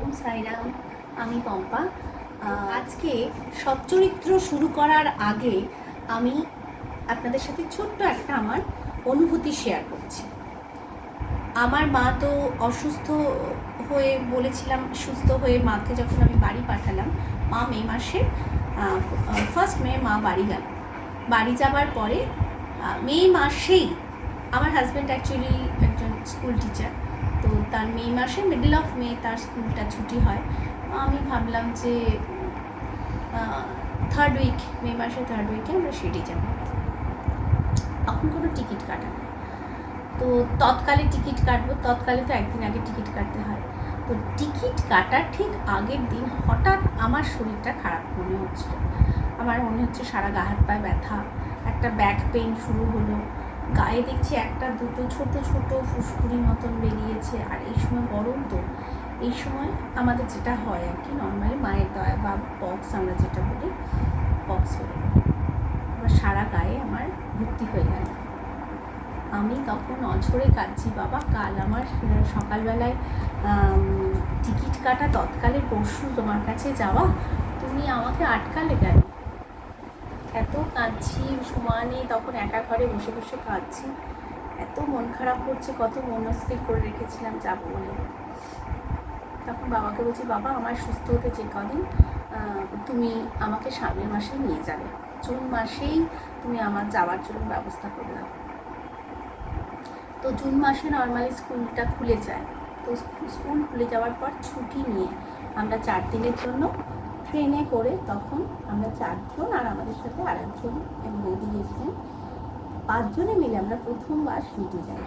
ওম সাইরাম। আমি পম্পা। আজকে সচ্চরিত্র শুরু করার আগে আমি আপনাদের সাথে ছোট্ট একটা আমার অনুভূতি শেয়ার করছি। আমার মা তো অসুস্থ হয়ে বলেছিলাম, সুস্থ হয়ে মাকে যখন আমি বাড়ি পাঠালাম, মা মে মাসে 1 মে মা বাড়ি গেল। বাড়ি যাবার পরে মে মাসেই আমার হাজব্যান্ড অ্যাকচুয়ালি একজন স্কুল টিচার, তো তার মে মাসে মিডল অফ মে তার স্কুলটা ছুটি হয়। আমি ভাবলাম যে 3rd উইক, মে মাসে 3rd উইকে আমরা শিরডি যাব। তখন কোনো টিকিট কাটা নেই, তো তৎকালে টিকিট কাটবো, তৎকালে তো একদিন আগে টিকিট কাটতে হয়। তো টিকিট কাটার ঠিক আগের দিন হঠাৎ আমার শরীরটা খারাপ মনে হচ্ছিল। আমার মনে হচ্ছে সারা গা হাত পায়ে ব্যথা, একটা ব্যাক পেইন শুরু হলো, গায়ে দেখছি একটা দুটো ছোট ছোট ফুসকুড়ি মতন বেরিয়েছে। আর এই সময় গরম, তো এই সময় আমাদের যেটা হয় আর কি, নর্মালি মায়ের দয়া বা পক্স আমরা যেটা বলি, পক্স হয়ে গেল। এবার সারা গায়ে আমার ভর্তি হয়ে গেল। আমি তখন অঝরে কাঁদছি, বাবা কাল আমার সকালবেলায় টিকিট কাটা, তৎকালে পরশু তোমার কাছে যাওয়া, তুমি আমাকে আটকালে কেন? এত কাঁদছি সমানে, তখন একা ঘরে বসে বসে কাঁদছি, এত মন খারাপ করছে, কত মনস্থির করে রেখেছিলাম যাবো বলে। তখন বাবাকে বলছি, বাবা আমার সুস্থ হতে যে কদিন, তুমি আমাকে সামনের মাসেই নিয়ে যাবে, জুন মাসেই তুমি আমার যাওয়ার জন্য ব্যবস্থা করলাম। তো জুন মাসে নর্মালি স্কুলটা খুলে যায়, তো স্কুল খুলে যাওয়ার পর ছুটি নিয়ে আমরা 4 দিনের জন্য ট্রেনে করে, তখন আমরা 4 জন আর আমাদের সাথে আরেকজন বৌদি গেছিলেন, 5 জনে মিলে আমরা প্রথমবার শিরডি যাই।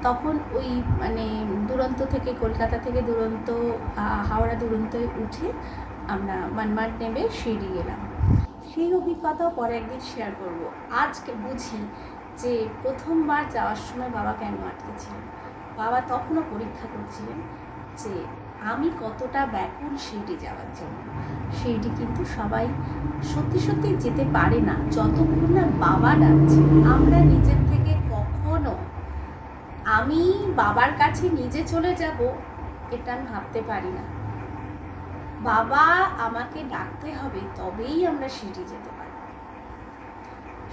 তখন ওই মানে দুরন্ত থেকে, কলকাতা থেকে দুরন্ত, হাওড়া দুরন্তয় উঠে আমরা মানমাড নেমে শিরডি গেলাম। সেই অভিজ্ঞতাও পরে একদিন শেয়ার করব। আজকে বুঝি যে প্রথমবার যাওয়ার সময় বাবা কেন আটকেছিলেন। বাবা তখনও পরীক্ষা করছিলেন যে আমি কতটা ব্যাকুল শিরডি যাওয়ার জন্য। শিরডি কিন্তু সবাই সত্যি সত্যি যেতে পারে না যতক্ষণ না বাবা ডাকছে। আমরা নিজের থেকে কখনো আমি বাবার কাছে নিজে চলে যাব এটা আমি ভাবতে পারি না। বাবা আমাকে ডাকতে হবে, তবেই আমরা শিরডি যেতে পারি।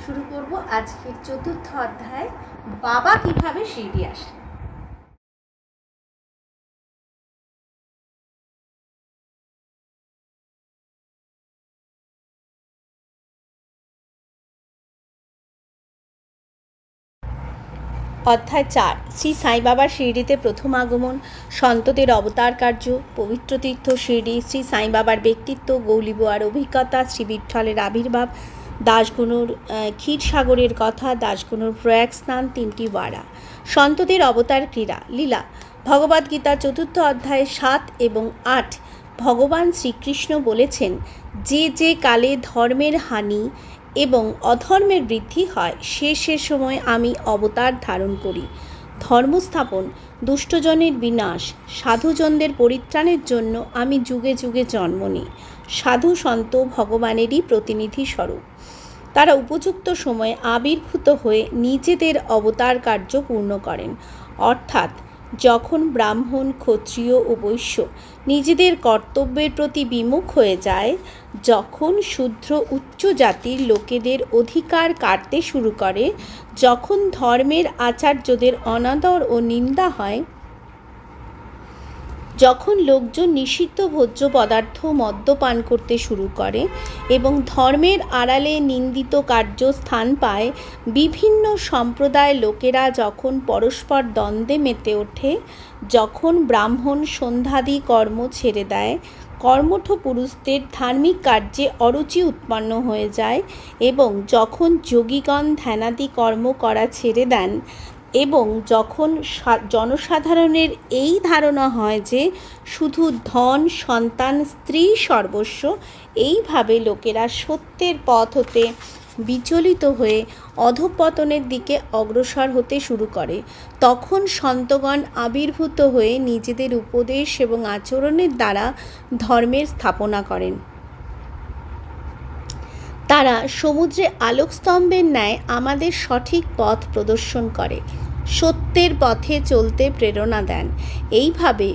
শুরু করব আজকের 4র্থ অধ্যায়, বাবা কিভাবে শিরডি আসে। অধ্যায় 4, শ্রী সাই বাবার শিরডিতে প্রথম আগমন, সন্তদের অবতার কার্য, পবিত্র তীর্থ শিরডি, শ্রী সাই বাবার ব্যক্তিত্ব, গৌলীবোয়ার অভিজ্ঞতা, শ্রী বিঠ্ঠলের আবির্ভাব, দাসগুনুর ক্ষীরসাগরের কথা, দাসগুনুর প্রয়াগ স্নান, 3টি ওয়াড়া, সন্তদের অবতার ক্রীড়া লীলা। ভগবদ্গীতা 4র্থ অধ্যায়ে 7 এবং 8 ভগবান শ্রীকৃষ্ণ বলেছেন, যে যে কালে ধর্মের হানি এবং অধর্মের বৃদ্ধি হয়, সে সময় আমি অবতার ধারণ করি। ধর্মস্থাপন, দুষ্টজনের বিনাশ, সাধুজনদের পরিত্রাণের জন্য আমি যুগে যুগে জন্ম নিই। সাধু সন্ত ভগবানেরই প্রতিনিধি স্বরূপ। তারা উপযুক্ত সময়ে আবির্ভূত হয়ে নিজেদের অবতার কার্য পূর্ণ করেন। অর্থাৎ যখন ব্রাহ্মণ, ক্ষত্রিয় ও বৈশ্য নিজেদের কর্তব্যের প্রতি বিমুখ হয়ে যায়, যখন শূদ্র উচ্চ জাতির লোকেদের অধিকার কাটতে শুরু করে, যখন ধর্মের আচার্যদের অনাদর ও নিন্দা হয়, যখন লোকজন নিষিদ্ধ ভোজ্য পদার্থ মদ্যপান করতে শুরু করে এবং ধর্মের আড়ালে নিন্দিত কার্য স্থান পায়, বিভিন্ন সম্প্রদায়ের লোকেরা যখন পরস্পর দ্বন্দ্বে মেতে ওঠে, যখন ব্রাহ্মণ সন্ধ্যাদি কর্ম ছেড়ে দেয়, কর্মঠ পুরুষদের ধার্মিক কার্যে অরুচি উৎপন্ন হয়ে যায়, এবং যখন যোগীগণ ধ্যানাদি কর্ম করা ছেড়ে দেন, এবং যখন জনসাধারণের এই ধারণা হয় যে শুধু ধন, সন্তান, স্ত্রী সর্বস্ব, এইভাবে লোকেরা সত্যের পথ হতে বিচলিত হয়ে অধঃপতনের দিকে অগ্রসর হতে শুরু করে, তখন সন্তগণ আবির্ভূত হয়ে নিজেদের উপদেশ এবং আচরণের দ্বারা ধর্মের স্থাপনা করেন। তারা সমুদ্রে আলোকস্তম্ভের ন্যায় আমাদের সঠিক পথ প্রদর্শন করে, সত্যের পথে চলতে প্রেরণা দেন। এইভাবে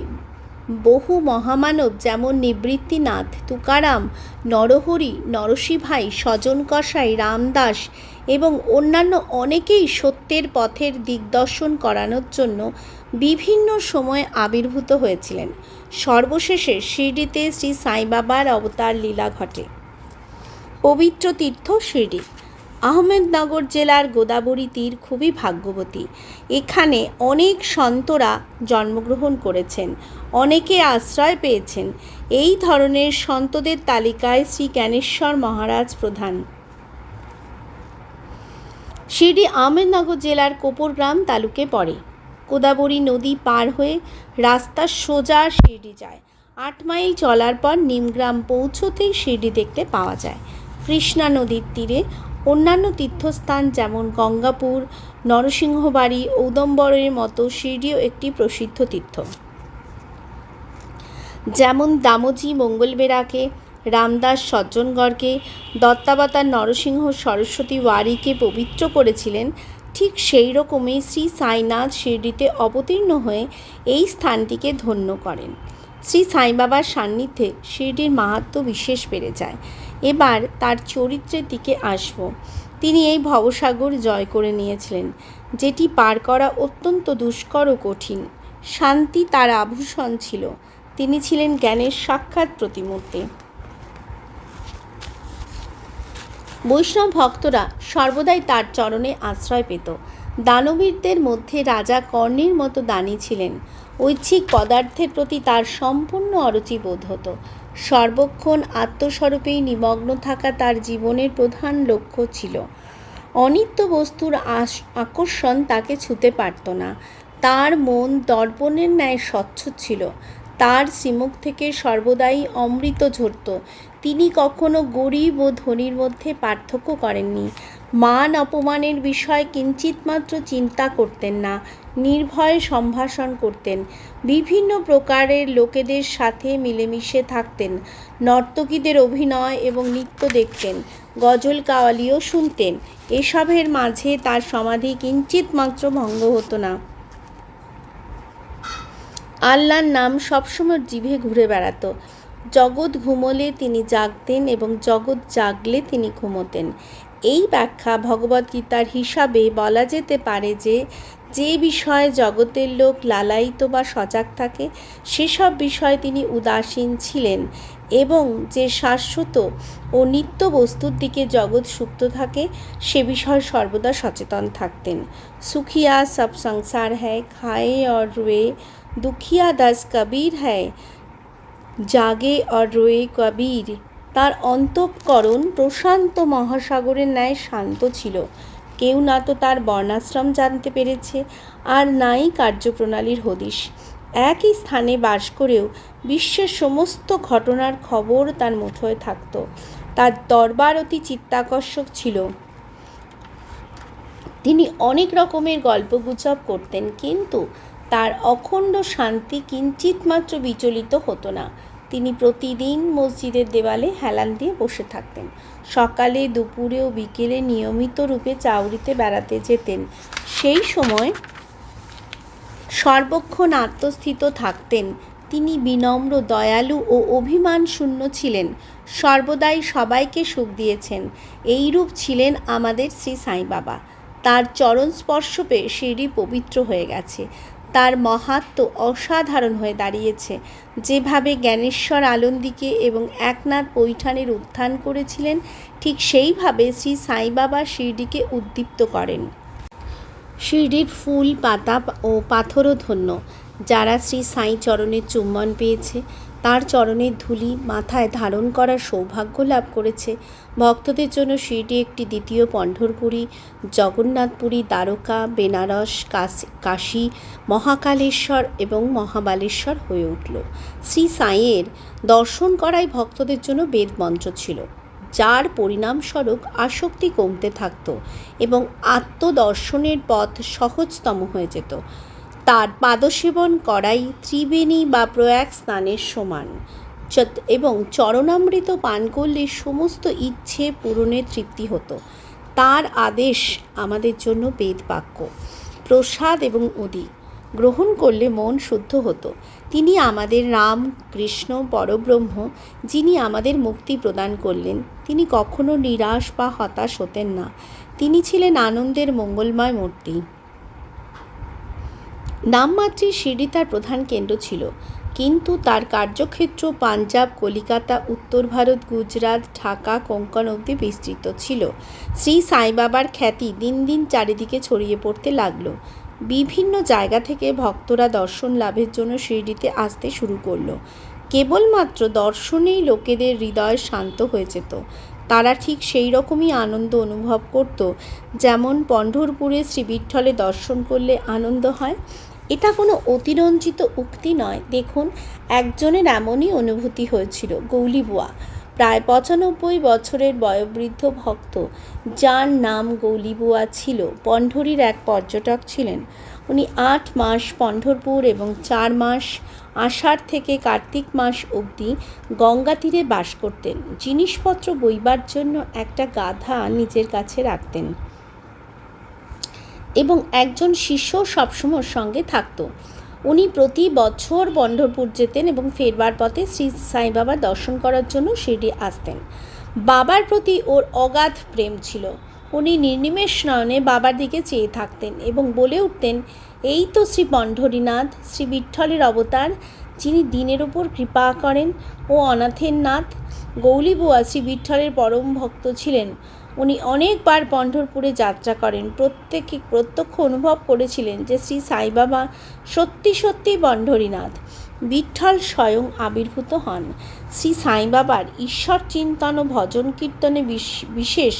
বহু মহামানব যেমন নিবৃত্তিনাথ, তুকারাম, নরহরি, নরসিভাই, সজন কসাই, রামদাস এবং অন্যান্য অনেকেই সত্যের পথের দিগদর্শন করানোর জন্য বিভিন্ন সময়ে আবির্ভূত হয়েছিলেন। সর্বশেষে শিরডিতে শ্রী সাই বাবার অবতার লীলা ঘটে। পবিত্র তীর্থ শিরডি। আহমেদনগর জেলার গোদাবরী তীর খুবই ভাগ্যবতী। এখানে অনেক সন্তরা জন্মগ্রহণ করেছেন, অনেকে আশ্রয় পেয়েছেন। এই ধরনের সন্তদের তালিকায় শ্রী জ্ঞানেশ্বর মহারাজ প্রধান। শিরডি আহমেদনগর জেলার কোপরগ্রাম তালুকে পড়ে। গোদাবরী নদী পার হয়ে রাস্তা সোজা শিরডি যায়। 8 মাইল চলার পর নিমগ্রাম পৌঁছতেই শিরডি দেখতে পাওয়া যায়। কৃষ্ণা নদীর তীরে অন্যান্য তীর্থস্থান যেমন গঙ্গাপুর, নরসিংহবাড়ি, ঔদম্বরের মতো শিরডিও একটি প্রসিদ্ধ তীর্থ। যেমন দামোজি মঙ্গলবেড়াকে, রামদাস সজ্জনগড়কে, দত্তাবতার নরসিংহ সরস্বতী ওয়ারিকে পবিত্র করেছিলেন, ঠিক সেই রকমই শ্রী সাইনাথ শিরডিতে অবতীর্ণ হয়ে এই স্থানটিকে ধন্য করেন। শ্রী সাই বাবার সান্নিধ্যে শিরডির মাহাত্ম্য বিশেষ বেড়ে যায়। এবার তার চরিত্রের দিকে আসব। তিনি এই ভবসাগর জয় করে নিয়েছিলেন, যেটি পার করা অত্যন্ত দুষ্কর ও কঠিন। শান্তি তার আভূষণ ছিল। তিনি ছিলেন জ্ঞানের সাক্ষাৎ প্রতিমূর্তি। বৈষ্ণব ভক্তরা সর্বদাই তার চরণে আশ্রয় পেত। দানবীরদের মধ্যে রাজা কর্ণের মতো দানী ছিলেন। ঐচ্ছিক পদার্থের প্রতি তার সম্পূর্ণ অরুচি বোধ হতো। সর্বক্ষণ আত্মস্বরূপেই নিমগ্ন থাকা তার জীবনের প্রধান লক্ষ্য ছিল। অনিত্য বস্তুর আকর্ষণ তাকে ছুঁতে পারত না। তার মন দর্পণের ন্যায় স্বচ্ছ ছিল। তার শ্রীমুখ থেকে সর্বদাই অমৃত ঝরত। তিনি কখনো গরিব ও ধনীর মধ্যে পার্থক্য করেননি। মান অপমানের বিষয় কিঞ্চিতমাত্র চিন্তা করতেন না। নির্ভয়ে সম্ভাষণ করতেন। বিভিন্ন প্রকারের লোকেদের সাথে মিলেমিশে থাকতেন। নর্তকীদের অভিনয় এবং নৃত্য দেখতেন। গজল কাওয়ালিও শুনতেন। এসবের মাঝে তার সমাধি কিঞ্চিতমাত্র ভঙ্গ হতো না। আল্লাহর নাম সবসময় জিভে ঘুরে বেড়াতো। জগৎ ঘুমোলে তিনি জাগতেন এবং জগৎ জাগলে তিনি ঘুমোতেন। এই ব্যাখ্যা ভগবদ্গীতার হিসাবে বলা যেতে পারে যে, যে বিষয়ে জগতের লোক লালায়িত বা সজাগ থাকে, সেসব বিষয়ে তিনি উদাসীন ছিলেন, এবং যে শাশ্বত ও নিত্য বস্তুর দিকে জগৎ সুপ্ত থাকে, সে বিষয়ে সর্বদা সচেতন থাকতেন। সুখিয়া সব সংসার হ্যায়, খায়ে और रोए, দুখিয়া দাস কবির হ্যায়, জাগে और रोए কবির। তার অন্তঃকরণ প্রশান্ত মহাসাগরের ন্যায় শান্ত ছিল। কেউ না তো তার বর্ণাশ্রম জানতে পেরেছে, আর নাই কার্যপ্রণালীর হদিশ। একই স্থানে বাস করেও বিশ্বের সমস্ত ঘটনার খবর তার মুঠোয় থাকত। তার দরবার অতি চিত্তাকর্ষক ছিল। তিনি অনেক রকমের গল্পগুজব করতেন, কিন্তু তার অখণ্ড শান্তি কিঞ্চিতমাত্র বিচলিত হতো না। তিনি প্রতিদিন মসজিদের দেওয়ালে হেলান দিয়ে বসে থাকতেন। সকালে, দুপুরে ও বিকেলে নিয়মিত রূপে চাউরিতে বেড়াতে যেতেন। সেই সময় সর্বক্ষণ আত্মস্থিত থাকতেন। তিনি বিনম্র, দয়ালু ও অভিমান শূন্য ছিলেন। সর্বদাই সবাইকে সুখ দিয়েছেন। এইরূপ ছিলেন আমাদের শ্রী সাই বাবা। তার চরণ স্পর্শ পেয়ে শিরডি পবিত্র হয়ে গেছে। তার মাহাত্ম্য অসাধারণ হয়ে দাঁড়িয়েছে। যেভাবে জ্ঞানেশ্বর আলন্দিকে এবং একনাথ পৈঠানের উত্থান করেছিলেন, ঠিক সেইভাবে শ্রী সাই বাবা শিরডিকে উদ্দীপ্ত করেন। শিরডির ফুল, পাতা ও পাথরও ধন্য। যারা শ্রী সাই চরণের চুম্বন পেয়েছে, তার চরণের ধূলি মাথায় ধারণ করার সৌভাগ্য লাভ করেছে। ভক্তদের জন্য শিরডি একটি দ্বিতীয় পণ্ঢরপুরী, জগন্নাথপুরী, দ্বারকা, বেনারস, কাশী, মহাকালেশ্বর এবং মহাবালেশ্বর হয়ে উঠল। শ্রী সাইয়ের দর্শন করাই ভক্তদের জন্য বেদ মন্ত্র ছিল, যার পরিণামস্বরূপ আসক্তি কমতে থাকত এবং আত্মদর্শনের পথ সহজতম হয়ে যেত। তার পাদসেবন করাই ত্রিবেণী বা প্রয়াগ স্নানের সমান, এবং চরণামৃত পান করলে সমস্ত ইচ্ছে পূরণে তৃপ্তি হতো। তার আদেশ আমাদের জন্য বেদ বাক্য, প্রসাদ এবং অদি। গ্রহণ করলে মন শুদ্ধ হতো। তিনি আমাদের রাম, কৃষ্ণ, পরব্রহ্ম, যিনি আমাদের মুক্তি প্রদান করলেন। তিনি কখনো নিরাশ বা হতাশ হতেন না। তিনি ছিলেন আনন্দের মঙ্গলময় মূর্তি। নামমাত্রে শিরডি তার প্রধান কেন্দ্র ছিল, কিন্তু তার কার্যক্ষেত্র পাঞ্জাব, কলিকাতা, উত্তর ভারত, গুজরাট, ঢাকা, কোঙ্কণ অবধি বিস্তৃত ছিল। শ্রী সাইবাবার খ্যাতি দিন দিন চারিদিকে ছড়িয়ে পড়তে লাগল। বিভিন্ন জায়গা থেকে ভক্তরা দর্শন লাভের জন্য শিরডিতে আসতে শুরু করলো। কেবলমাত্র দর্শনেই লোকেদের হৃদয় শান্ত হয়ে যেত। তারা ঠিক সেই রকমই আনন্দ অনুভব করত, যেমন পণ্ঢরপুরে শ্রী বিঠ্ঠলে দর্শন করলে আনন্দ হয়। এটা কোনো অতিরঞ্জিত উক্তি নয়। দেখুন, একজনের এমনই অনুভূতি হয়েছিল। গৌলীবুয়া, প্রায় 95 বছরের বয়োবৃদ্ধ ভক্ত, যার নাম গৌলীবুয়া ছিল, পণ্ঢরীর এক পর্যটক ছিলেন। উনি 8 মাস পণ্ঢরপুর এবং 4 মাস আষাঢ় থেকে কার্তিক মাস অবধি গঙ্গা তীরে বাস করতেন। জিনিসপত্র বইবার জন্য একটা গাধা নিজের কাছে রাখতেন এবং একজন শিষ্য সবসময় সঙ্গে থাকত। উনি প্রতি বছর পণ্ঢরপুর যেতেন এবং ফেরবার পথে শ্রী সাইবাবার দর্শন করার জন্য শিরডি আসতেন। বাবার প্রতি ওর অগাধ প্রেম ছিল। উনি নির্নিমেষ নয়নে বাবার দিকে চেয়ে থাকতেন এবং বলে উঠতেন, এই তো শ্রী পণ্ঢরীনাথ, শ্রী বিঠ্ঠলের অবতার, যিনি দিনের ওপর কৃপা করেন ও অনাথের নাথ। গৌলীবুয়া শ্রী বিঠ্ঠলের পরম ভক্ত ছিলেন। উনি অনেকবার পণ্ঢরপুরে যাত্রা করেন। প্রত্যক্ষ অনুভব করেছিলেন যে শ্রী সাইবাবা সত্যি সত্যি পণ্ঢরীনাথ। বিঠ্ঠল স্বয়ং আবির্ভূত হন। শ্রী সাইবাবার ঈশ্বর চিন্তন ও ভজন কীর্তনে বিশেষ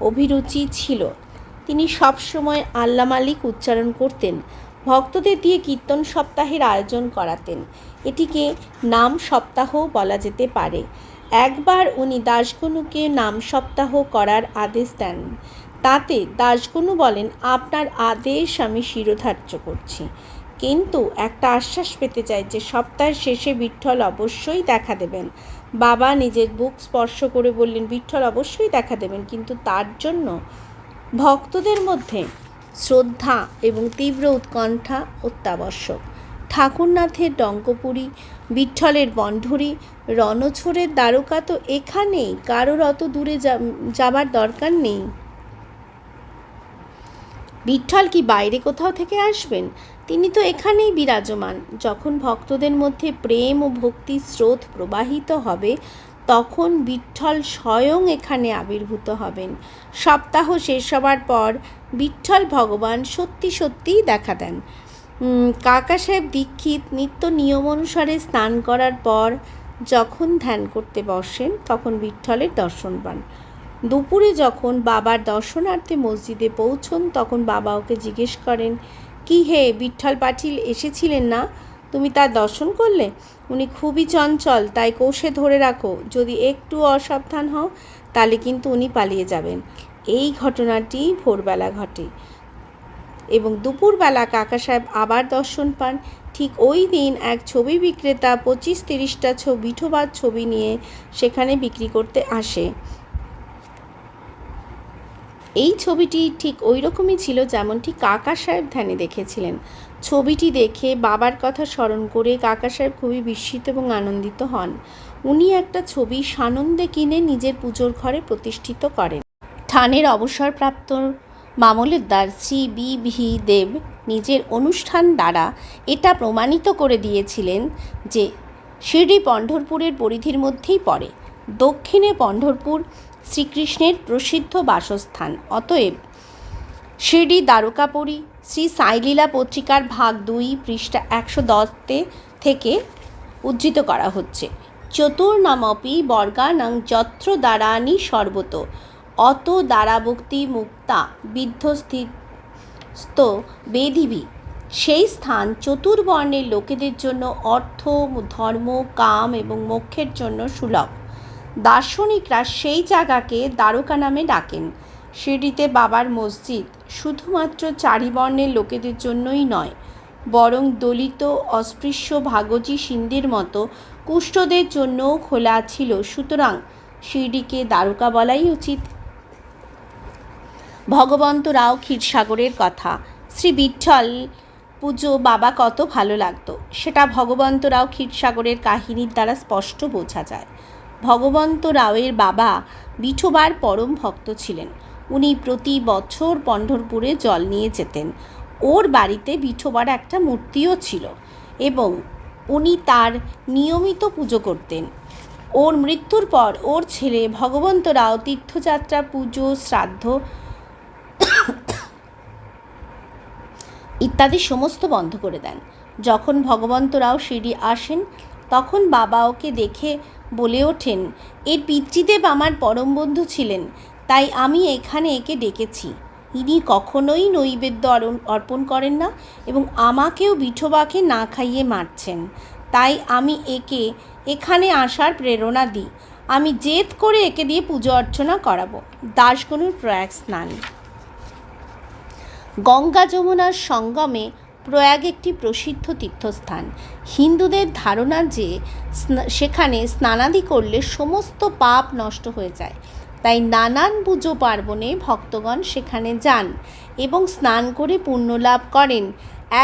অভিরুচি ছিল। তিনি সবসময় আল্লাহ মালিক উচ্চারণ করতেন। ভক্তদের দিয়ে কীর্তন সপ্তাহের আয়োজন করাতেন। এটিকে নাম সপ্তাহ বলা যেতে পারে। একবার উনি দাসগণুকে নাম সপ্তাহ করার আদেশ দেন। তাতে দাসগণু বলেন, আপনার আদেশ আমি শিরোধার্য করছি, কিন্তু একটা আশ্বাস পেতে চাই যে সপ্তাহের শেষে বিঠ্ঠল অবশ্যই দেখা দেবেন। বাবা নিজের বুক স্পর্শ করে বললেন, বিঠ্ঠল অবশ্যই দেখা দেবেন, কিন্তু তার জন্য ভক্তদের মধ্যে শ্রদ্ধা এবং তীব্র উৎকণ্ঠা অত্যাবশ্যক। ঠাকুরনাথের ডঙ্কপুরী, বিঠ্ঠলের পণ্ঢরী, রণছোড়ের দ্বারকা তো এখানেই, কারোর অত দূরে যাবার দরকার নেই। বিঠ্ঠল কি বাইরে কোথাও থেকে আসবেন? তিনি তো এখানেই বিরাজমান। যখন ভক্তদের মধ্যে প্রেম ও ভক্তির স্রোত প্রবাহিত হবে, তখন বিঠ্ঠল স্বয়ং এখানে আবির্ভূত হবেন। সপ্তাহ শেষ হবার পর বিঠ্ঠল ভগবান সত্যি সত্যিই দেখা দেন। কাকা সাহেব দীক্ষিত নিত্য নিয়ম অনুসারে স্নান করার পর যখন ধ্যান করতে বসেন, তখন বিঠ্ঠলের দর্শন পান। দুপুরে যখন বাবার দর্শনার্থে মসজিদে পৌঁছন, তখন বাবা ওকে জিজ্ঞেস করেন, কি হে, বিঠ্ঠল পাটিল এসেছিলেন না? তুমি তার দর্শন করলে? উনি খুবই চঞ্চল, তাই কষে ধরে রাখো। যদি একটু অসাবধান হও তাহলে কিন্তু উনি পালিয়ে যাবেন। এই ঘটনাটি ভোরবেলা ঘটে এবং দুপুরবেলা কাকা সাহেব আবার দর্শন পান। ঠিক ওই দিন এক ছবি বিক্রেতা 25-30টা বিঠোবার ছবি নিয়ে সেখানে বিক্রি করতে আসে। এই ছবিটি ঠিক ওই রকমই ছিল যেমনটি কাকা সাহেব ধ্যানে দেখেছিলেন। ছবিটি দেখে বাবার কথা স্মরণ করে কাকা সাহেব খুবই বিস্মিত এবং আনন্দিত হন। উনি একটা ছবি সানন্দে কিনে নিজের পুজোর ঘরে প্রতিষ্ঠিত করেন। থানের অবসরপ্রাপ্ত মামলতদার শ্রী বি.ভি. দেব নিজের অনুষ্ঠান দ্বারা এটা প্রমাণিত করে দিয়েছিলেন যে শিরডি পণ্ঢরপুরের পরিধির মধ্যেই পড়ে। দক্ষিণে পণ্ঢরপুর শ্রীকৃষ্ণের প্রসিদ্ধ বাসস্থান। অতএব শিরডি দ্বারকাপুরী শ্রী সাইলীলা পত্রিকার ভাগ 2 পৃষ্ঠা 110 থেকে উদ্ধৃত করা হচ্ছে। চতুর্নামপি বর্গানাং যত্র দ্বারানি সর্বত অত দ্বারাভক্তি মুক্তা বিধ্বস্ত বেদিভি। সেই স্থান চতুর্বর্ণের লোকেদের জন্য অর্থ, ধর্ম, কাম এবং মোক্ষের জন্য সুলভ। দার্শনিকরা সেই জায়গাকে দ্বারকা নামে ডাকেন। শিরডিতে বাবার মসজিদ শুধুমাত্র চারিবর্ণের লোকেদের জন্যই নয়, বরং দলিত, অস্পৃশ্য, ভাগজি সিন্ধের মতো কুষ্ঠদের জন্যও খোলা ছিল। সুতরাং শিরডিকে দ্বারকা বলাই উচিত। ভগবন্ত রাও ক্ষীরসাগরের কথা। শ্রী বিঠ্ঠল পুজো বাবা কত ভালো লাগতো সেটা ভগবন্ত রাও ক্ষীরসাগরের কাহিনীর দ্বারা স্পষ্ট বোঝা যায়। ভগবন্ত রাওয়ের বাবা বিঠোবার পরম ভক্ত ছিলেন। উনি প্রতি বছর পণ্ঢরপুরে জল নিয়ে যেতেন। ওর বাড়িতে বিঠোবার একটা মূর্তিও ছিল এবং উনি তার নিয়মিত পুজো করতেন। ওর মৃত্যুর পর ওর ছেলে ভগবন্ত রাও তীর্থযাত্রা, পুজো, শ্রাদ্ধ ইত্যাদি সমস্ত বন্ধ করে দেন। যখন ভগবন্ত রাও শিরডি আসেন তখন বাবা ওকে দেখে বলে ওঠেন, এর পিতৃদেব আমার পরম বন্ধু ছিলেন, তাই আমি এখানে একে ডেকেছি। ইনি কখনোই নৈবেদ্য অর্পণ করেন না এবং আমাকেও বিঠোবাকে না খাইয়ে মারছেন। তাই আমি একে এখানে আসার প্রেরণা দিই। আমি জেদ করে একে দিয়ে পুজো অর্চনা করাবো। দাসগণুর প্রয়াগ স্নান। গঙ্গা যমুনার সঙ্গমে প্রয়াগ একটি প্রসিদ্ধ তীর্থস্থান। হিন্দুদের ধারণা যে সেখানে স্নানাদি করলে সমস্ত পাপ নষ্ট হয়ে যায়, তাই নানান পুজো পার্বণে ভক্তগণ সেখানে যান এবং স্নান করে পুণ্য লাভ করেন।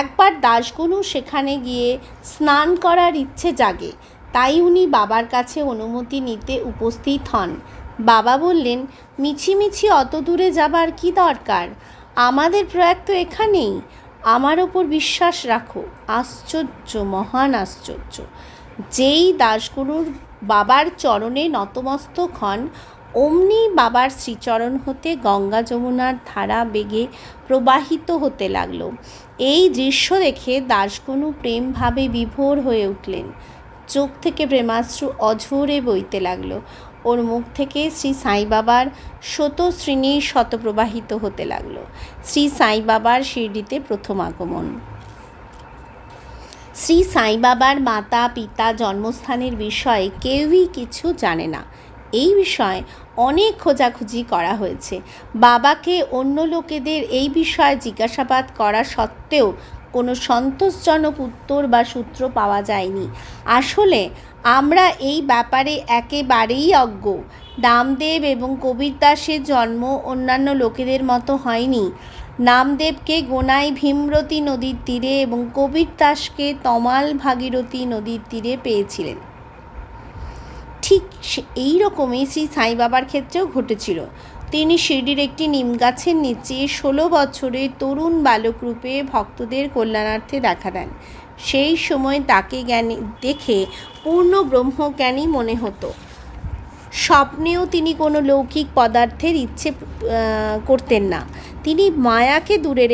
একবার দাসগণু সেখানে গিয়ে স্নান করার ইচ্ছে জাগে, তাই উনি বাবার কাছে অনুমতি নিতে উপস্থিত হন। বাবা বললেন, মিছিমিছি অত দূরে যাবার কি দরকার? আমাদের প্রয়াগ তো এখানেই, আমার ওপর বিশ্বাস রাখো। আশ্চর্য, মহান আশ্চর্য! যেই দাসগুরুর বাবার চরণে নতমস্তক হন, অমনি বাবার শ্রীচরণ হতে গঙ্গা যমুনার ধারা বেগে প্রবাহিত হতে লাগল। এই দৃশ্য দেখে দাসগণু প্রেমভাবে বিভোর হয়ে উঠলেন। চোখ থেকে প্রেমাশ্রু অঝরে বইতে লাগলো। ওর মুখ থেকে শ্রী সাই বাবার শতশ্রেণীর শতপ্রবাহিত হতে লাগলো। শ্রী সাই বাবার শিরডিতে প্রথম আগমন। শ্রী সাই বাবার মাতা পিতা জন্মস্থানের বিষয়ে কেউই কিছু জানে না। এই বিষয়ে অনেক খোঁজাখুঁজি করা হয়েছে। বাবাকে অন্য লোকেদের এই বিষয়ে জিজ্ঞাসাবাদ করা সত্ত্বেও কোনো সন্তোষজনক উত্তর বা সূত্র পাওয়া যায়নি। আসলে আমরা এই ব্যাপারে একেবারেই অজ্ঞ। নামদেব এবং কবির দাসের জন্ম অন্যান্য লোকেদের মতো হয়নি। নামদেবকে গোনাই ভীমরতী নদীর তীরে এবং কবির দাসকে তমাল ভাগীরথী নদীর তীরে পেয়েছিলেন। ঠিক এই রকমই শ্রী সাই বাবার ক্ষেত্রেও ঘটেছিল। তিনি শিরডির একটি নিম গাছের নিচে 16 বছরের তরুণ বালকরূপে ভক্তদের কল্যাণার্থে দেখা দেন। সেই সময় তাকে দেখে পূর্ণ ব্রহ্মজ্ঞানী মনে হতো। স্বপ্নেও তিনি কোনো লৌকিক পদার্থের ইচ্ছে করতেন না। তিনি মায়াকে দূরে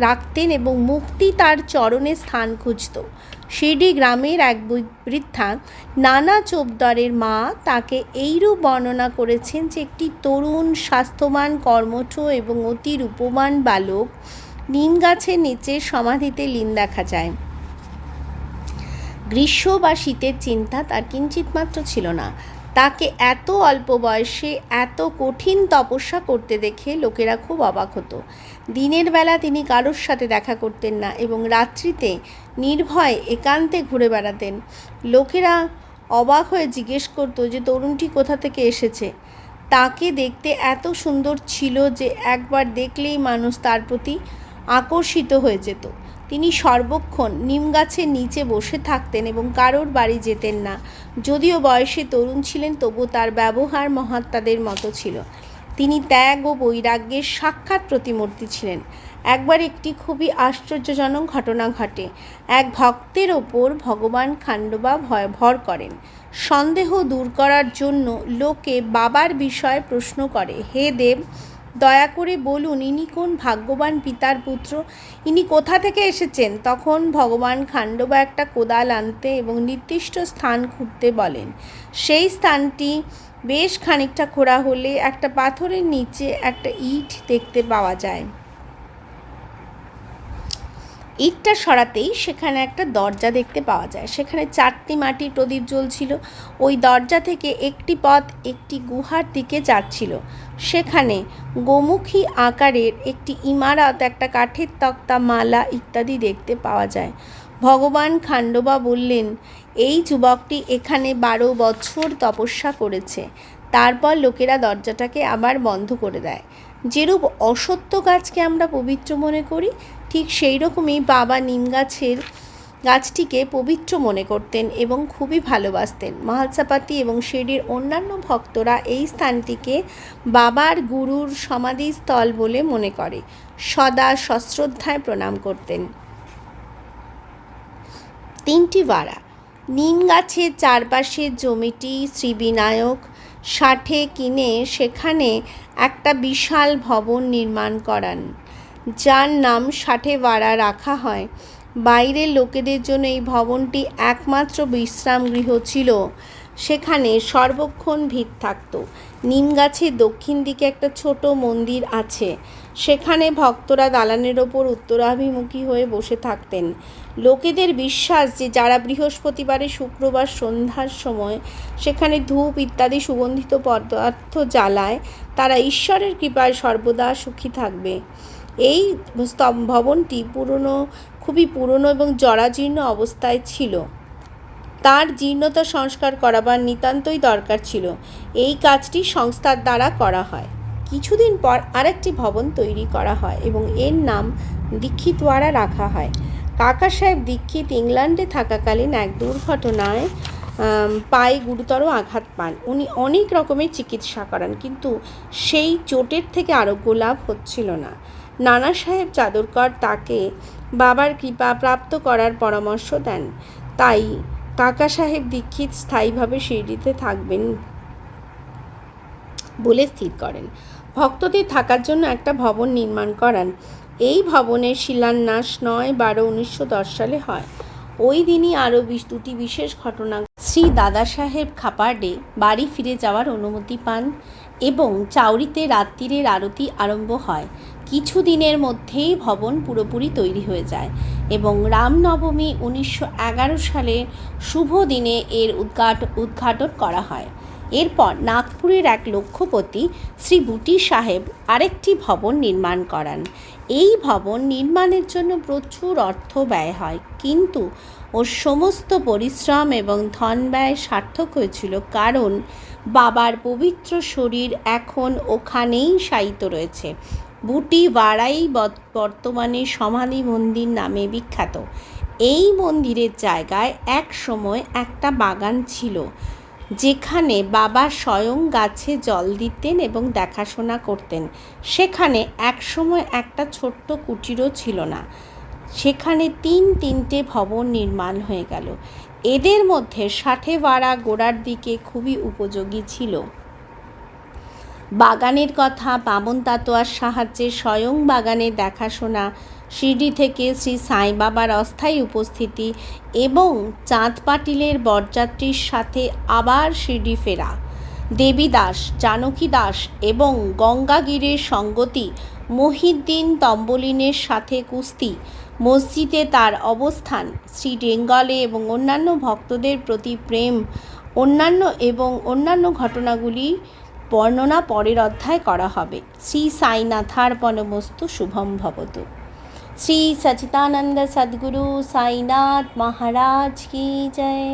রাখতেন এবং মুক্তি তার চরণে স্থান খুঁজত। শিরডি গ্রামের এক বৃদ্ধা নানা চোপদারের মা তাকে এইরূপ বর্ণনা করেছেন যে একটি তরুণ, স্বাস্থ্যবান, কর্মঠ এবং অতি রূপবান বালক নিম গাছের নিচে সমাধিতে লীন দেখা যায়। গ্রীষ্ম বা শীতের চিন্তা তার কিঞ্চিৎমাত্র ছিল না। তাকে এত অল্প বয়সে এত কঠিন তপস্যা করতে দেখে লোকেরা খুব অবাক হতো। দিনের বেলা তিনি কারোর সাথে দেখা করতেন না এবং রাত্রিতে নির্ভয়ে একান্তে ঘুরে বেড়াতেন। লোকেরা অবাক হয়ে জিজ্ঞেস করতো যে তরুণটি কোথা থেকে এসেছে। তাকে দেখতে এত সুন্দর ছিল যে একবার দেখলেই মানুষ তার প্রতি আকর্ষিত হয়ে যেত। তিনি সর্বক্ষণ নিম গাছের নিচে বসে থাকতেন এবং কারোর বাড়ি যেতেন না। যদিও বয়সে তরুণ ছিলেন, তবু তার ব্যবহার মহাত্মাদের মতো ছিল। তিনি ত্যাগ ও বৈরাগ্যের সাক্ষাৎ প্রতিমূর্তি ছিলেন। একবার একটি খুবই আশ্চর্যজনক ঘটনা ঘটে। এক ভক্তের ওপর ভগবান খাণ্ডবা ভর করেন। সন্দেহ দূর করার জন্য লোকে বাবার বিষয়ে প্রশ্ন করে, হে দেব, দয়া করে বলুন ইনি কোন ভাগ্যবান পিতার পুত্র, ইনি কোথা থেকে এসেছেন? তখন ভগবান খাণ্ডবা একটা কোদাল আনতে এবং নির্দিষ্ট স্থান খুঁড়তে বলেন। সেই স্থানটি বেশ খানিকটা খোঁড়া হলে একটা পাথরের নিচে একটা ইট দেখতে পাওয়া যায়। ইটটা সরাতেই সেখানে একটা দরজা দেখতে পাওয়া যায়। সেখানে 4টি মাটির প্রদীপ জ্বলছিল। ওই দরজা থেকে একটি পথ একটি গুহার দিকে যাচ্ছিল। সেখানে গোমুখী আকারের একটি ইমারত, একটা কাঠের তক্তা, মালা ইত্যাদি দেখতে পাওয়া যায়। ভগবান খাণ্ডবা বললেন, এই যুবকটি এখানে 12 বছর তপস্যা করেছে। তারপর লোকেরা দরজাটাকে আবার বন্ধ করে দেয়। যেরূপ অসত্য গাছকে আমরা পবিত্র মনে করি, ঠিক সেই রকমই বাবা নিম গাছটিকে পবিত্র মনে করতেন এবং খুবই ভালোবাসতেন। মাহালসাপাতি এবং শিরডির অন্যান্য ভক্তরা এই স্থানটিকে বাবার গুরুর সমাধিস্থল বলে মনে করে সদা সশ্রদ্ধায় প্রণাম করতেন। 3টি বাড়া। নিম গাছের চারপাশের জমিটি শ্রীবিনায়ক 60 কিনে সেখানে একটা বিশাল ভবন নির্মাণ করান, যার নাম 60 বাড়া রাখা হয়। বাইরের লোকেদের জন্য এই ভবনটি একমাত্র বিশ্রাম গৃহ ছিল। সেখানে সর্বক্ষণ ভিড় থাকত। নিম গাছের দক্ষিণ দিকে একটা ছোট মন্দির আছে। সেখানে ভক্তরা দালানের ওপর উত্তরাভিমুখী হয়ে বসে থাকতেন। লোকেদের বিশ্বাস যে যারা বৃহস্পতিবারে শুক্রবার সন্ধ্যার সময় সেখানে ধূপ ইত্যাদি সুগন্ধিত পদার্থ জ্বালায় তারা ঈশ্বরের কৃপায় সর্বদা সুখী থাকবে। এই ভবনটি খুবই পুরনো এবং জরাজীর্ণ অবস্থায় ছিল। তার জীর্ণতা সংস্কার করাবার নিতান্তই দরকার ছিল। এই কাজটি সংস্থার দ্বারা করা হয়। কিছুদিন পর আরেকটি ভবন তৈরি করা হয় এবং এর নাম দীক্ষিতওয়াড়া রাখা হয়। কাকা সাহেব দীক্ষিত ইংল্যান্ডে থাকাকালীন এক দুর্ঘটনায় পায়ে গুরুতর আঘাত পান। উনি অনেক রকমের চিকিৎসা করান, কিন্তু সেই চোটের থেকে আরোগ্য লাভ হচ্ছিল না। নানা সাহেব চাদরকর তাকে বাবার কৃপা প্রাপ্ত করার পরামর্শ দেন। তাই কাকা সাহেব দীক্ষিত স্থায়ীভাবে শিরডিতে থাকবেন বলে স্থির করেন। ভক্তদের থাকার জন্য একটা ভবন নির্মাণ করান। এই ভবনের শিলান্যাস 9/12/1910 সালে হয়। ওই দিনই আরও 2টি বিশেষ ঘটনা। শ্রী দাদা সাহেব খাপার্ডে বাড়ি ফিরে যাওয়ার অনুমতি পান এবং চাউরিতে রাত্রিরের আরতি আরম্ভ হয়। কিছু দিনের মধ্যেই ভবন পুরোপুরি তৈরি হয়ে যায় এবং রামনবমী 1911 সালে শুভ দিনে এর উদ্ঘাটন করা হয়। এরপর নাগপুরের এক লক্ষপতি শ্রী বুটি সাহেব আরেকটি ভবন নির্মাণ করান। এই ভবন নির্মাণের জন্য প্রচুর অর্থ ব্যয় হয়, কিন্তু ওর সমস্ত পরিশ্রম এবং ধন ব্যয় সার্থক হয়েছিল, কারণ বাবার পবিত্র শরীর এখন ওখানেই শায়িত রয়েছে। বুটি ওয়াড়াই বর্তমানে সমাধি মন্দির নামে বিখ্যাত। এই মন্দিরের জায়গায় এক সময় একটা বাগান ছিল, যেখানে বাবা স্বয়ং গাছে জল দিতেন এবং দেখাশোনা করতেন। সেখানে একসময় একটা ছোট্ট কুটিরও ছিল না। সেখানে 3টে ভবন নির্মাণ হয়ে গেল। এদের মধ্যে 60 বাড়া গোড়ার দিকে খুবই উপযোগী ছিল। বাগানের কথা বামন তাতোয়ার সাহায্যে স্বয়ং বাগানের দেখাশোনা, শিরডি থেকে শ্রী সাই বাবার অস্থায়ী উপস্থিতি এবং চাঁদ পাটিলের বরযাত্রীর সাথে আবার শিরডি ফেরা, দেবী দাস, জানকী দাস এবং গঙ্গাগিরের সঙ্গতি, মহিউদ্দিন তম্বলিনের সাথে কুস্তি, মসজিদে তার অবস্থান, শ্রী ডেঙ্গলে এবং অন্যান্য ভক্তদের প্রতি প্রেম, অন্যান্য ঘটনাগুলি বর্ণনা পরের অধ্যায় করা হবে। শ্রী সাইনাথার্পণমস্তু। শুভম ভবতু। শ্রী সচিদানন্দ সদ্গুরু সাইনাথ মহারাজ কি জয়।